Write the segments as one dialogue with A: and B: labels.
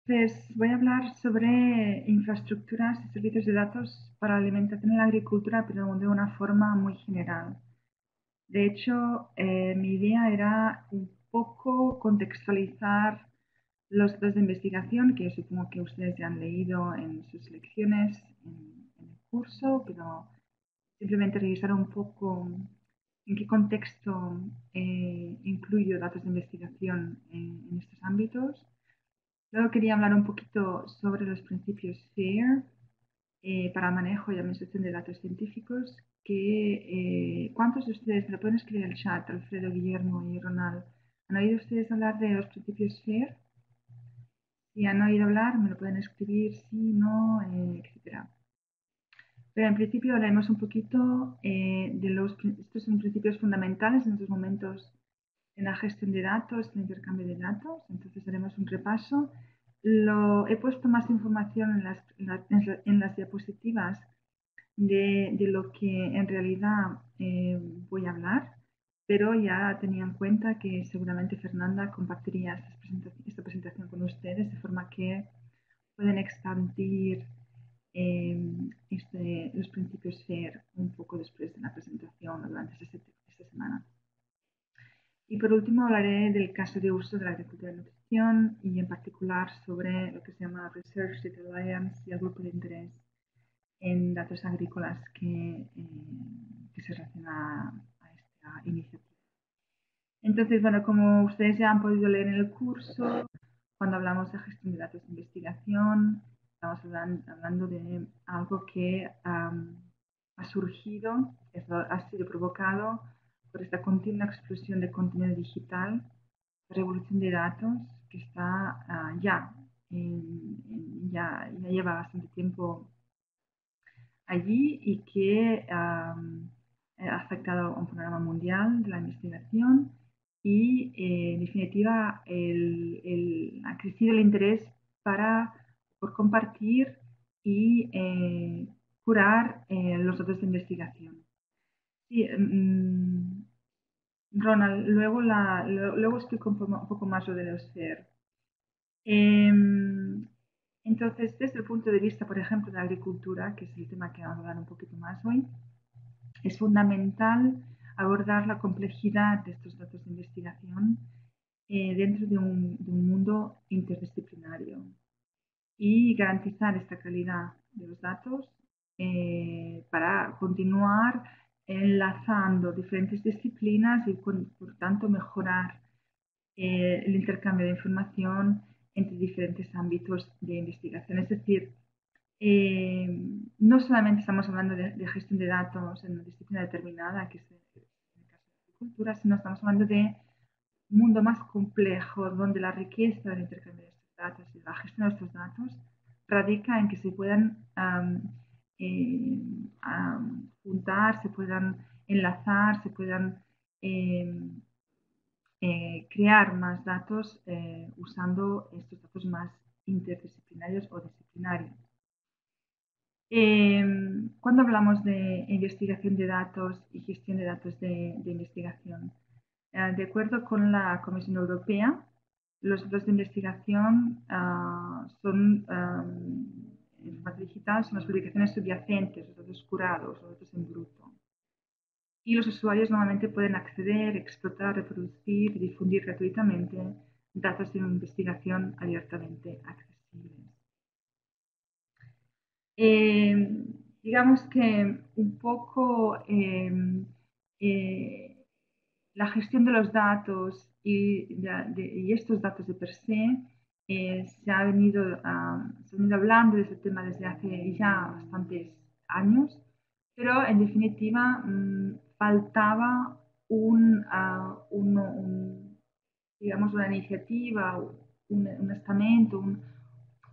A: Pues voy a hablar sobre infraestructuras y servicios de datos para la alimentación y la agricultura, pero de una forma muy general. De hecho, mi idea era un poco contextualizar los datos de investigación, que supongo que ustedes ya han leído en sus lecciones en el curso, pero simplemente revisar un poco en qué contexto incluyo datos de investigación en estos ámbitos. Luego quería hablar un poquito sobre los principios FAIR para manejo y administración de datos científicos. ¿Cuántos de ustedes, me lo pueden escribir en el chat, Alfredo, Guillermo y Ronald, han oído ustedes hablar de los principios FAIR? Si han oído hablar, me lo pueden escribir, sí, no, etcétera. Pero en principio hablaremos un poquito estos son principios fundamentales en estos momentos en la gestión de datos, en el intercambio de datos. Entonces haremos un repaso. He puesto más información en las diapositivas de lo que en realidad voy a hablar, pero ya tenía en cuenta que seguramente Fernanda compartiría esta presentación con ustedes de forma que pueden expandir los principios FAIR un poco después de la presentación o durante esta semana. Y por último hablaré del caso de uso de la agricultura de nutrición y en particular sobre lo que se llama Research Data Alliance y el grupo de interés en datos agrícolas que se relaciona a esta iniciativa. Entonces, bueno, como ustedes ya han podido leer en el curso, cuando hablamos de gestión de datos de investigación, estamos hablando de algo que ha surgido, ha sido provocado por esta continua explosión de contenido digital, la revolución de datos que está ya lleva bastante tiempo allí y que ha afectado a un programa mundial de la investigación y, en definitiva, ha crecido el interés por compartir y curar los datos de investigación. Sí, Ronald, luego explico un poco más lo de los CER. Entonces, desde el punto de vista, por ejemplo, de la agricultura, que es el tema que vamos a hablar un poquito más hoy, es fundamental abordar la complejidad de estos datos de investigación dentro de un mundo interdisciplinario y garantizar esta calidad de los datos para continuar enlazando diferentes disciplinas y, por tanto, mejorar el intercambio de información entre diferentes ámbitos de investigación. Es decir, no solamente estamos hablando de gestión de datos en una disciplina determinada, que es en el caso de la agricultura, sino estamos hablando de un mundo más complejo, donde la riqueza del intercambio de estos datos y la gestión de estos datos radica en que se puedan eh, juntar, se puedan enlazar, se puedan crear más datos usando estos datos más interdisciplinarios o disciplinarios. Cuando hablamos de investigación de datos y gestión de datos de investigación, de acuerdo con la Comisión Europea, los datos de investigación en formato digital son las publicaciones subyacentes, los datos curados, los datos en bruto. Y los usuarios normalmente pueden acceder, explotar, reproducir y difundir gratuitamente datos de investigación abiertamente accesibles. Digamos que un poco la gestión de los datos y estos datos de per se se ha venido hablando de este tema desde hace ya bastantes años, pero en definitiva faltaba digamos, una iniciativa, un estamento,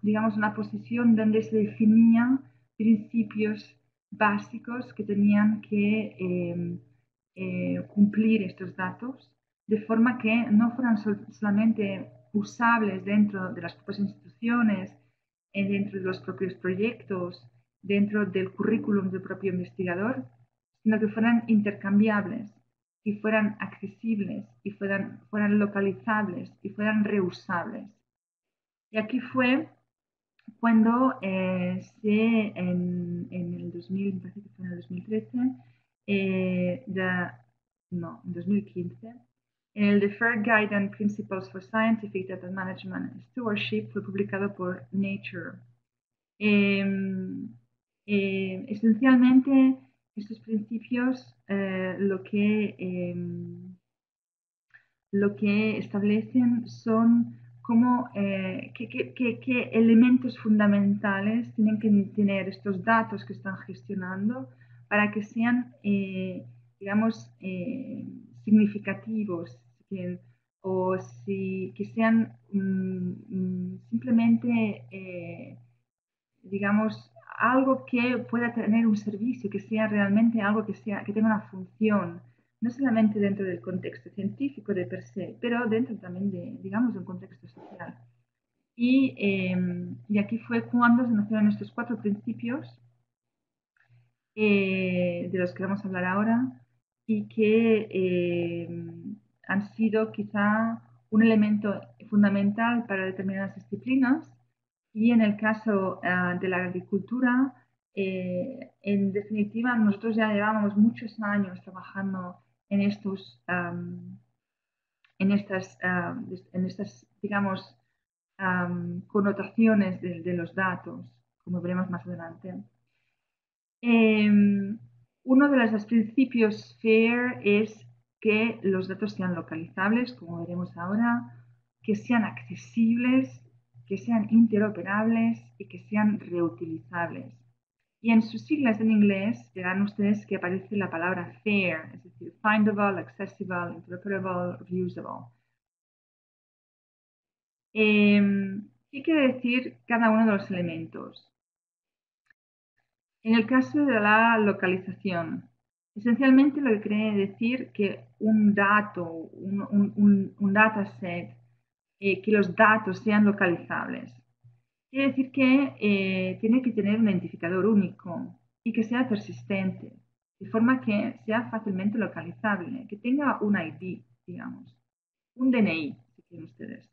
A: digamos, una posición donde se definían principios básicos que tenían que cumplir estos datos, de forma que no fueran solamente usables dentro de las propias instituciones, dentro de los propios proyectos, dentro del currículum del propio investigador, sino que fueran intercambiables y fueran accesibles y fueran localizables y fueran reusables. Y aquí fue cuando en el 2000, me parece que fue en el 2013, no, en 2015, en el The Fair Guide and Principles for Scientific Data Management and Stewardship fue publicado por Nature. Esencialmente, estos principios lo que establecen son qué elementos fundamentales tienen que tener estos datos que están gestionando para que sean, digamos, significativos, o que sean simplemente, digamos, algo que pueda tener un servicio, que sea realmente algo que tenga una función, no solamente dentro del contexto científico de per se, pero dentro también de, digamos, un contexto social. Y aquí fue cuando se nacieron estos 4 principios de los que vamos a hablar ahora y que han sido quizá un elemento fundamental para determinadas disciplinas y en el caso de la agricultura, en definitiva, nosotros ya llevábamos muchos años trabajando en estas, digamos, connotaciones de los datos, como veremos más adelante. Uno de los principios FAIR es que los datos sean localizables, como veremos ahora, que sean accesibles, que sean interoperables y que sean reutilizables. Y en sus siglas en inglés verán ustedes que aparece la palabra FAIR, es decir, findable, accessible, interoperable, reusable. ¿Qué quiere decir cada uno de los elementos? En el caso de la localización, esencialmente lo que quiere decir que un dato, un dataset, que los datos sean localizables. Quiere decir que tiene que tener un identificador único y que sea persistente, de forma que sea fácilmente localizable, que tenga un ID, digamos, un DNI, si quieren ustedes.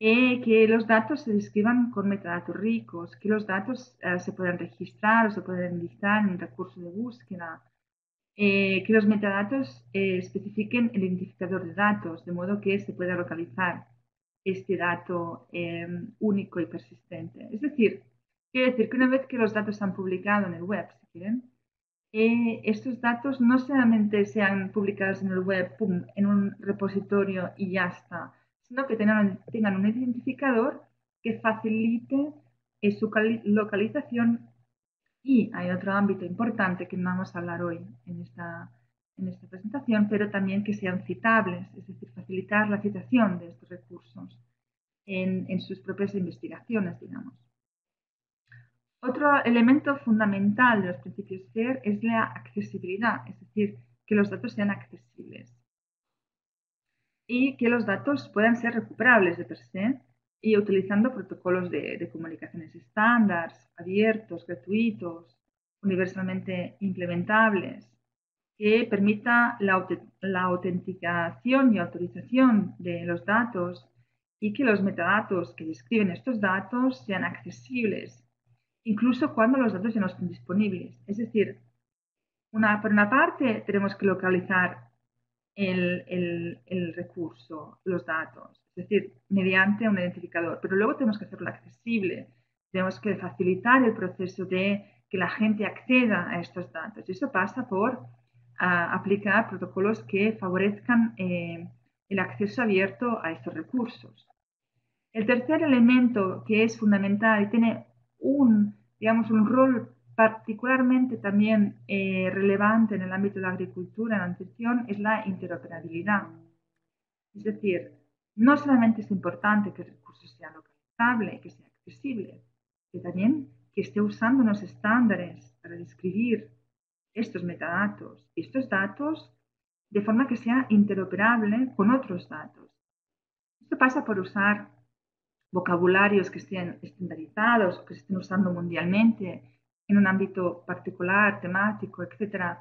A: Que los datos se describan con metadatos ricos, que los datos se puedan registrar o se puedan listar en un recurso de búsqueda, que los metadatos especifiquen el identificador de datos, de modo que se pueda localizar este dato único y persistente. Es decir, quiere decir que una vez que los datos se han publicado en el web, si quieren, estos datos no solamente sean publicados en el web, pum, en un repositorio y ya está, sino que tengan un identificador que facilite su localización. Y hay otro ámbito importante que no vamos a hablar hoy en esta presentación, pero también que sean citables, es decir, facilitar la citación de estos recursos en sus propias investigaciones, digamos. Otro elemento fundamental de los principios FAIR es la accesibilidad, es decir, que los datos sean accesibles y que los datos puedan ser recuperables de per se y utilizando protocolos de comunicaciones estándar, abiertos, gratuitos, universalmente implementables, que permita la autenticación y autorización de los datos y que los metadatos que describen estos datos sean accesibles, incluso cuando los datos ya no estén disponibles. Es decir, por una parte tenemos que localizar el recurso, los datos, es decir, mediante un identificador, pero luego tenemos que hacerlo accesible, tenemos que facilitar el proceso de que la gente acceda a estos datos. Y eso pasa por aplicar protocolos que favorezcan el acceso abierto a estos recursos. El tercer elemento que es fundamental y tiene digamos, un rol particularmente también relevante en el ámbito de la agricultura, en la nutrición, es la interoperabilidad. Es decir, no solamente es importante que el recurso sea localizable, que sea accesible, que también que esté usando unos estándares para describir estos metadatos y estos datos de forma que sea interoperable con otros datos. Esto pasa por usar vocabularios que estén estandarizados, que se estén usando mundialmente en un ámbito particular, temático, etc.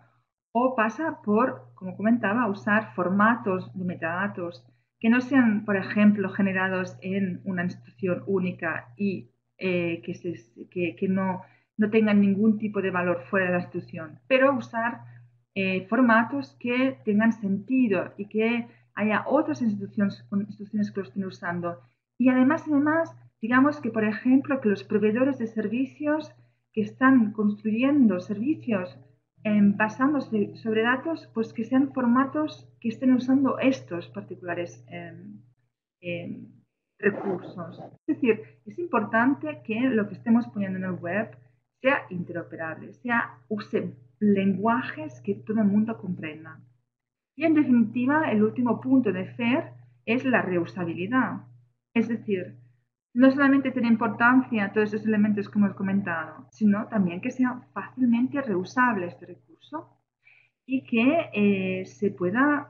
A: O pasa por, como comentaba, usar formatos de metadatos que no sean, por ejemplo, generados en una institución única y que no tengan ningún tipo de valor fuera de la institución, pero usar formatos que tengan sentido y que haya otras instituciones que lo estén usando. Y además, digamos que, por ejemplo, que los proveedores de servicios que están construyendo servicios basándose sobre datos, pues que sean formatos que estén usando estos particulares recursos. Es decir, es importante que lo que estemos poniendo en el web sea interoperable, use lenguajes que todo el mundo comprenda. Y en definitiva, el último punto de FAIR es la reusabilidad. Es decir, no solamente tiene importancia todos esos elementos que hemos comentado, sino también que sea fácilmente reusable este recurso y que se pueda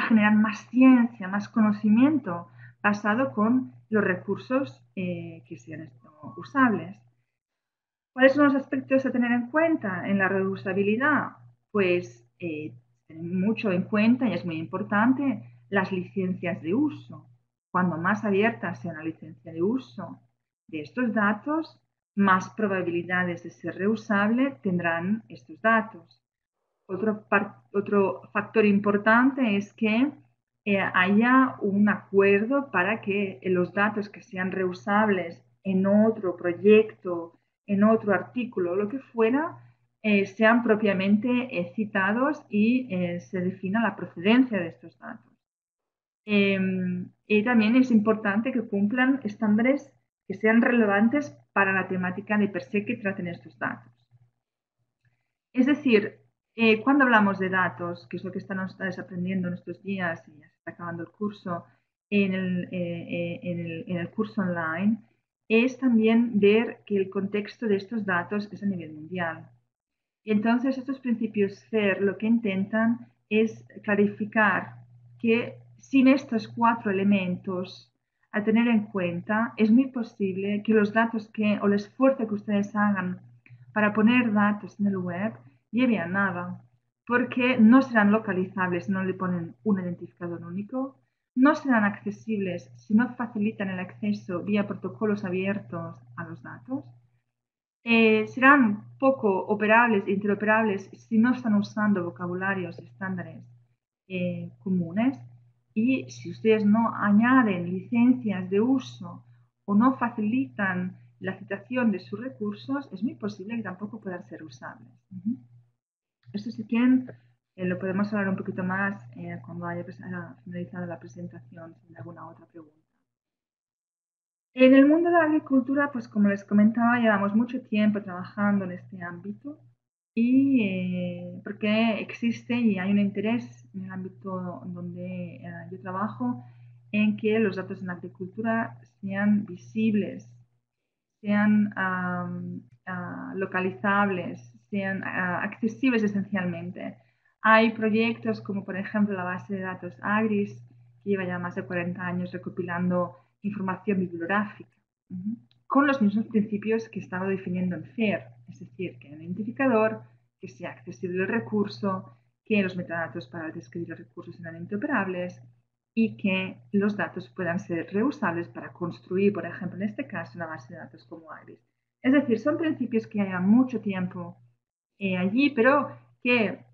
A: generar más ciencia, más conocimiento basado con los recursos que sean usables. ¿Cuáles son los aspectos a tener en cuenta en la reusabilidad? Pues tener mucho en cuenta, y es muy importante, las licencias de uso. Cuando más abierta sea una licencia de uso de estos datos, más probabilidades de ser reusable tendrán estos datos. Otro factor importante es que haya un acuerdo para que los datos que sean reusables en otro proyecto, en otro artículo, lo que fuera, sean propiamente citados y se defina la procedencia de estos datos. Y también es importante que cumplan estándares que sean relevantes para la temática de per se que traten estos datos. Es decir, cuando hablamos de datos, que es lo que estamos aprendiendo en estos días y ya se está acabando el curso, en el curso online, es también ver que el contexto de estos datos es a nivel mundial. Y entonces estos principios FAIR lo que intentan es clarificar que sin estos cuatro elementos a tener en cuenta, es muy posible que los datos o el esfuerzo que ustedes hagan para poner datos en el web lleve a nada, porque no serán localizables si no le ponen un identificador único, no serán accesibles si no facilitan el acceso vía protocolos abiertos a los datos, serán poco operables e interoperables si no están usando vocabularios y estándares comunes. Y si ustedes no añaden licencias de uso o no facilitan la citación de sus recursos, es muy posible que tampoco puedan ser usables. Esto, si quieren, lo podemos hablar un poquito más cuando haya finalizado la presentación, si hay alguna otra pregunta. En el mundo de la agricultura, pues como les comentaba, llevamos mucho tiempo trabajando en este ámbito y porque existe y hay un interés en el ámbito donde yo trabajo en que los datos en la agricultura sean visibles, sean localizables, sean accesibles esencialmente. Hay proyectos como por ejemplo la base de datos Agris, que lleva ya más de 40 años recopilando información bibliográfica, con los mismos principios que estaba definiendo en FAIR, es decir, que el identificador, que sea accesible el recurso, que los metadatos para describir los recursos sean interoperables y que los datos puedan ser reusables para construir, por ejemplo, en este caso, una base de datos como Agris. Es decir, son principios que llevan mucho tiempo allí, pero que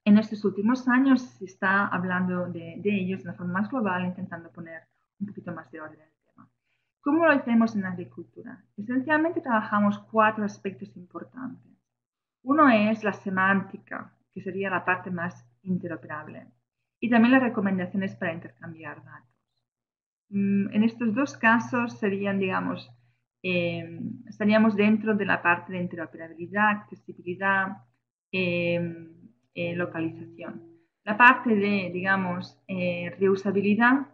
A: en estos últimos años se está hablando de ellos de una forma más global, intentando poner un poquito más de orden en el tema. ¿Cómo lo hacemos en la agricultura? Esencialmente trabajamos cuatro aspectos importantes. Uno es la semántica, que sería la parte más interoperable, y también las recomendaciones para intercambiar datos. En estos dos casos serían, digamos, estaríamos dentro de la parte de interoperabilidad, accesibilidad, localización. La parte de, digamos, reusabilidad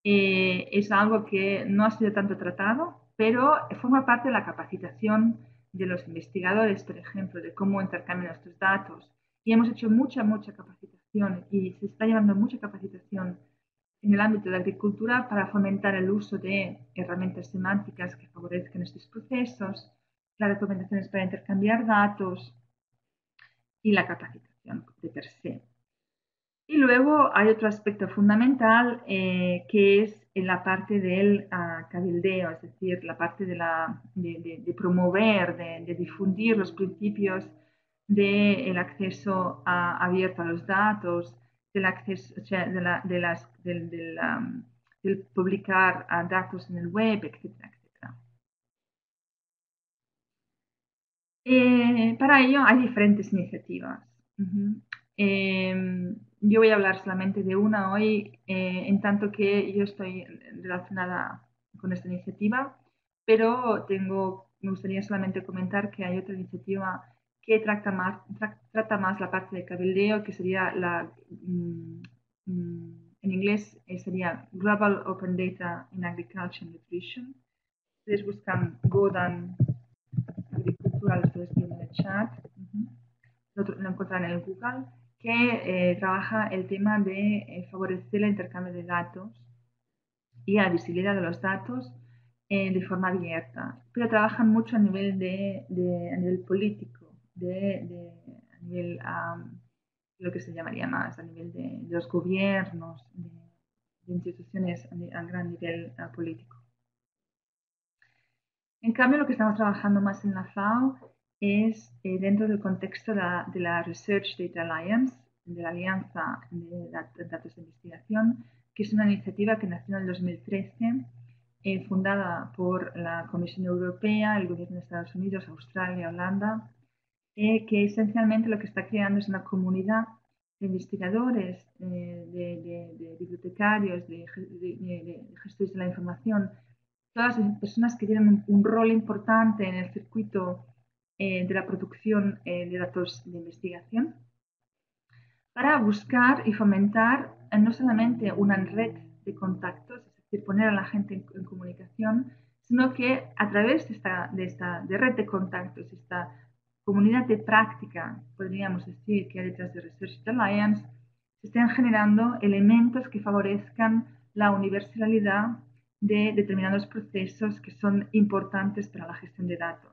A: es algo que no ha sido tanto tratado, pero forma parte de la capacitación de los investigadores, por ejemplo, de cómo intercambian estos datos. Y hemos hecho mucha capacitación y se está llevando mucha capacitación en el ámbito de la agricultura para fomentar el uso de herramientas semánticas que favorezcan estos procesos, las recomendaciones para intercambiar datos y la capacitación de per se. Y luego hay otro aspecto fundamental que es en la parte del cabildeo, es decir, la parte de promover, de difundir los principios del acceso abierto a los datos, del acceso, o sea, del publicar datos en el web, etcétera, etcétera. Para ello hay diferentes iniciativas. Ujú. Yo voy a hablar solamente de una hoy, en tanto que yo estoy relacionada con esta iniciativa, pero me gustaría solamente comentar que hay otra iniciativa que trata más la parte de cabildeo, que sería en inglés sería Global Open Data in Agriculture and Nutrition. Ustedes buscan GODAN Agricultura, lo estoy escribiendo en el chat. Lo encuentran en el Google, que trabaja el tema de favorecer el intercambio de datos y la visibilidad de los datos de forma abierta, pero trabajan mucho a nivel, a nivel político, a nivel, lo que se llamaría más, a nivel de los gobiernos, de instituciones a gran nivel político. En cambio, lo que estamos trabajando más en la FAO es dentro del contexto de la Research Data Alliance, de la Alianza de Datos de Investigación, que es una iniciativa que nació en el 2013, fundada por la Comisión Europea, el Gobierno de Estados Unidos, Australia, Holanda, que esencialmente lo que está creando es una comunidad de investigadores, de bibliotecarios, de gestores de la información, todas las personas que tienen un rol importante en el circuito de la producción de datos de investigación, para buscar y fomentar no solamente una red de contactos, es decir, poner a la gente en comunicación, sino que a través de red de contactos, esta comunidad de práctica, podríamos decir, que hay detrás de Research Alliance, se están generando elementos que favorezcan la universalidad de determinados procesos que son importantes para la gestión de datos.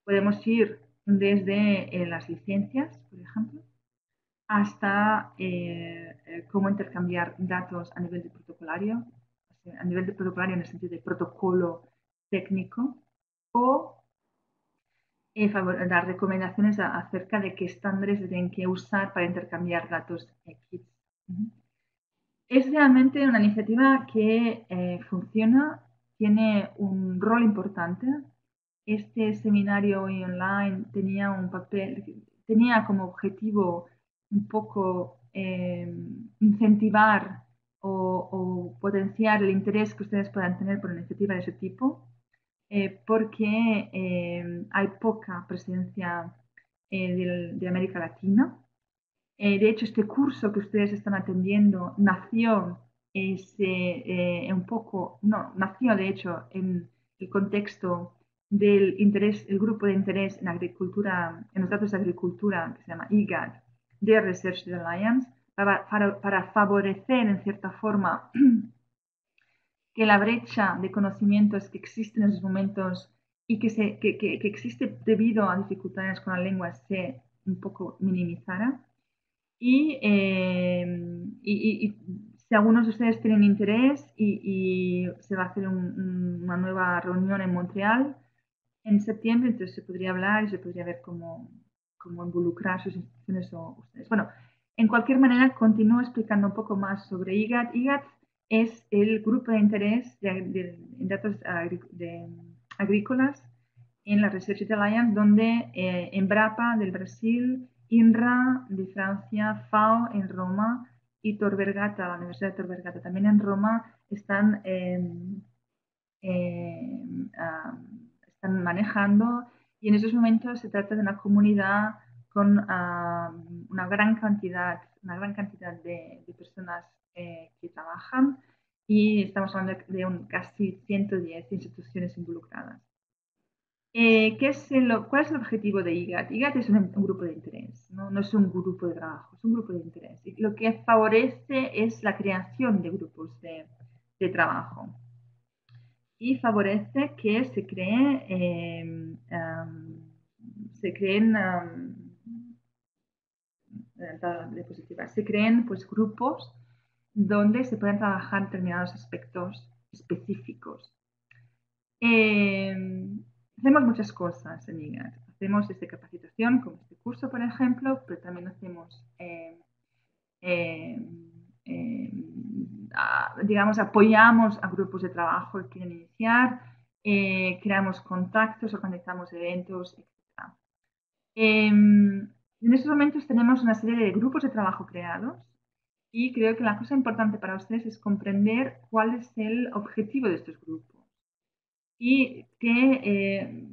A: Podemos ir desde las licencias, por ejemplo, hasta cómo intercambiar datos a nivel de protocolario, o sea, a nivel de protocolario en el sentido de protocolo técnico, o dar recomendaciones acerca de qué estándares se tienen que usar para intercambiar datos X. Es realmente una iniciativa que funciona, tiene un rol importante. Este seminario hoy online tenía un papel, tenía como objetivo un poco incentivar o potenciar el interés que ustedes puedan tener por una iniciativa de ese tipo, porque hay poca presencia de América Latina. De hecho, este curso que ustedes están atendiendo nació un poco, no, nació de hecho en el contexto del interés, el grupo de interés en agricultura, en los datos de agricultura, que se llama IGAD, de Research Alliance, para favorecer en cierta forma que la brecha de conocimientos que existe en esos momentos y que existe debido a dificultades con la lengua se un poco minimizara. Y si algunos de ustedes tienen interés y se va a hacer una nueva reunión en Montreal en septiembre, entonces se podría hablar y se podría ver cómo involucrar sus instituciones o ustedes. Bueno, en cualquier manera, continúo explicando un poco más sobre IGAT. IGAT es el grupo de interés en datos agrícolas en la Research Alliance, donde Embrapa del Brasil, INRA de Francia, FAO en Roma y Tor Vergata, la Universidad de Tor Vergata también en Roma, están manejando, y en esos momentos se trata de una comunidad con una gran cantidad de personas que trabajan, y estamos hablando de casi 110 instituciones involucradas. ¿Cuál es el objetivo de IGAT? IGAT es un grupo de interés, ¿no? No es un grupo de trabajo, es un grupo de interés. Y lo que favorece es la creación de grupos de trabajo y favorece que se creen diapositiva. Se creen pues grupos donde se pueden trabajar determinados aspectos específicos. Hacemos muchas cosas en IGAD. Hacemos desde capacitación, como este curso, por ejemplo, pero también hacemos, digamos, apoyamos a grupos de trabajo que quieren iniciar, creamos contactos, organizamos eventos, etc. En estos momentos tenemos una serie de grupos de trabajo creados y creo que la cosa importante para ustedes es comprender cuál es el objetivo de estos grupos y que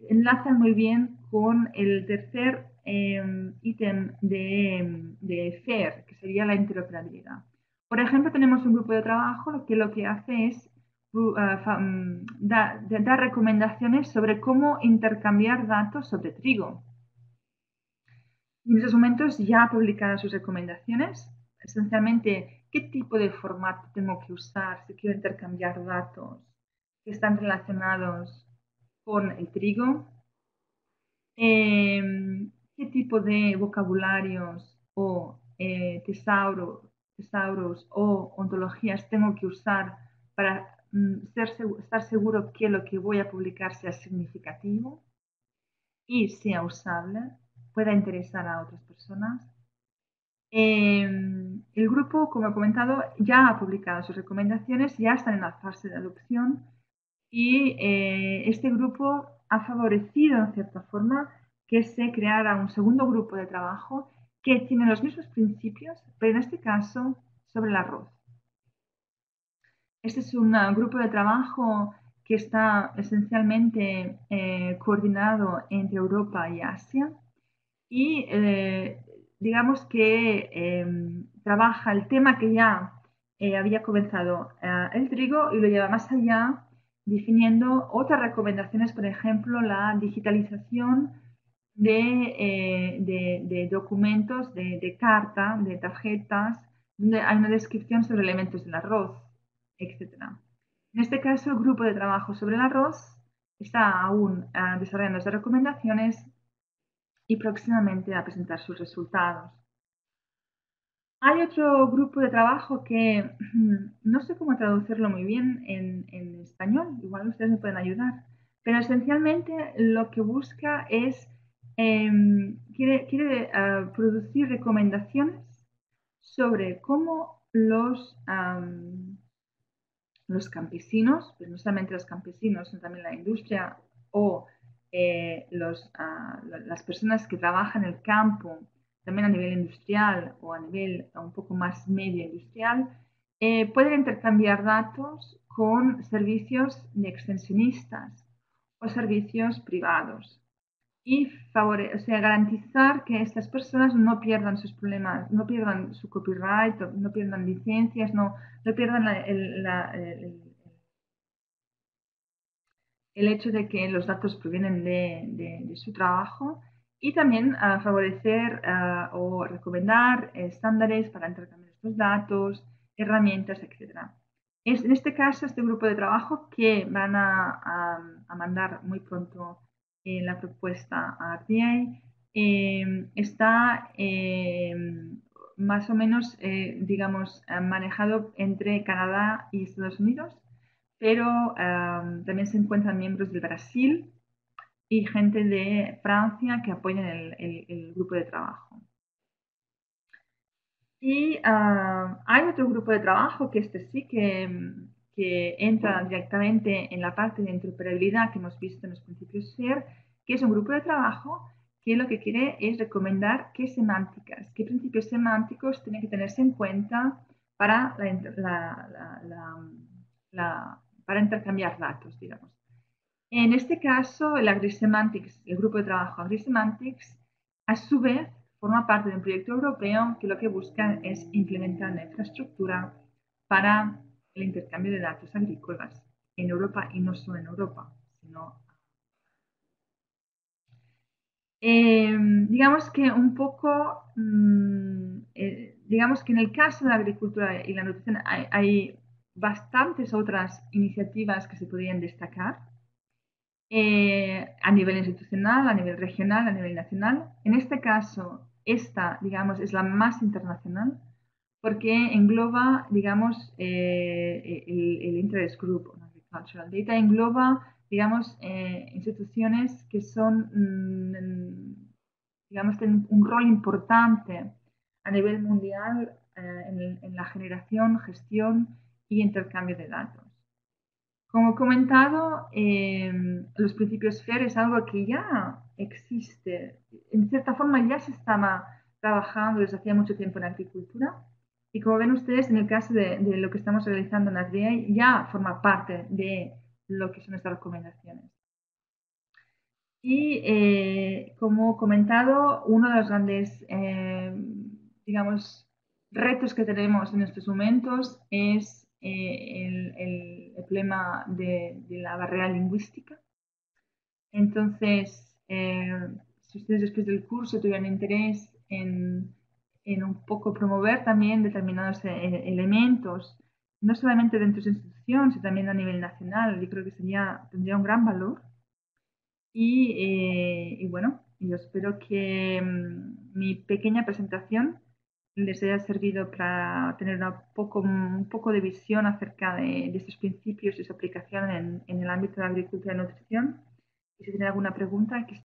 A: enlazan muy bien con el tercer ítem de FAIR, que sería la interoperabilidad. Por ejemplo, tenemos un grupo de trabajo que lo que hace es dar recomendaciones sobre cómo intercambiar datos sobre trigo. Y en esos momentos ya ha publicado sus recomendaciones, esencialmente qué tipo de formato tengo que usar si quiero intercambiar datos que están relacionados con el trigo, qué tipo de vocabularios o tesauros o ontologías tengo que usar para estar seguro que lo que voy a publicar sea significativo y sea usable, pueda interesar a otras personas. El grupo, como he comentado, ya ha publicado sus recomendaciones, ya están en la fase de adopción y este grupo ha favorecido, en cierta forma, que se creara un segundo grupo de trabajo que tiene los mismos principios, pero en este caso sobre el arroz. Este es un grupo de trabajo que está esencialmente coordinado entre Europa y Asia y digamos que trabaja el tema que ya había comenzado el trigo y lo lleva más allá, definiendo otras recomendaciones, por ejemplo, la digitalización de documentos, de carta, de tarjetas, donde hay una descripción sobre elementos del arroz, etc. En este caso, el grupo de trabajo sobre el arroz está aún desarrollando esas recomendaciones y próximamente a presentar sus resultados. Hay otro grupo de trabajo que no sé cómo traducirlo muy bien en español, igual ustedes me pueden ayudar, pero esencialmente lo que busca es, quiere producir recomendaciones sobre cómo los campesinos, pero no solamente los campesinos, sino también la industria o las personas que trabajan en el campo, también a nivel industrial o a nivel un poco más medio industrial, pueden intercambiar datos con servicios de extensionistas o servicios privados y garantizar que estas personas no pierdan sus problemas, no pierdan su copyright, no pierdan licencias, no pierdan el hecho de que los datos provienen de su trabajo y también favorecer o recomendar estándares para intercambiar estos datos, herramientas, etc. Es en este caso este grupo de trabajo que van a mandar muy pronto la propuesta a RDA está más o menos, digamos, manejado entre Canadá y Estados Unidos, pero también se encuentran miembros de Brasil y gente de Francia que apoyan el grupo de trabajo. Y hay otro grupo de trabajo que este sí que entra directamente en la parte de interoperabilidad que hemos visto en los principios FAIR, que es un grupo de trabajo que lo que quiere es recomendar qué semánticas, qué principios semánticos tienen que tenerse en cuenta para, para intercambiar datos, digamos. En este caso, el AgriSemantics, el grupo de trabajo AgriSemantics, a su vez, forma parte de un proyecto europeo que lo que busca es implementar una infraestructura para el intercambio de datos agrícolas en Europa y no solo en Europa, sino digamos que un poco, digamos que en el caso de la agricultura y la nutrición hay bastantes otras iniciativas que se podrían destacar a nivel institucional, a nivel regional, a nivel nacional. En este caso, esta, digamos, es la más internacional porque engloba, digamos, el Interest Group on Agricultural Data engloba, digamos, instituciones que son, digamos, tienen un rol importante a nivel mundial en la generación, gestión y intercambio de datos. Como he comentado, los principios FAIR es algo que ya existe. En cierta forma ya se estaba trabajando desde hacía mucho tiempo en agricultura. Y como ven ustedes, en el caso de lo que estamos realizando en ADRIA, ya forma parte de lo que son estas recomendaciones. Y como he comentado, uno de los grandes, digamos, retos que tenemos en estos momentos es el problema de la barrera lingüística. Entonces, si ustedes después del curso tuvieran interés en un poco promover también determinados elementos, no solamente dentro de su institución, sino también a nivel nacional, yo creo que tendría un gran valor. Y bueno, yo espero que mi pequeña presentación les haya servido para tener un poco de visión acerca de estos principios y su aplicación en el ámbito de la agricultura y nutrición. Y si tienen alguna pregunta, aquí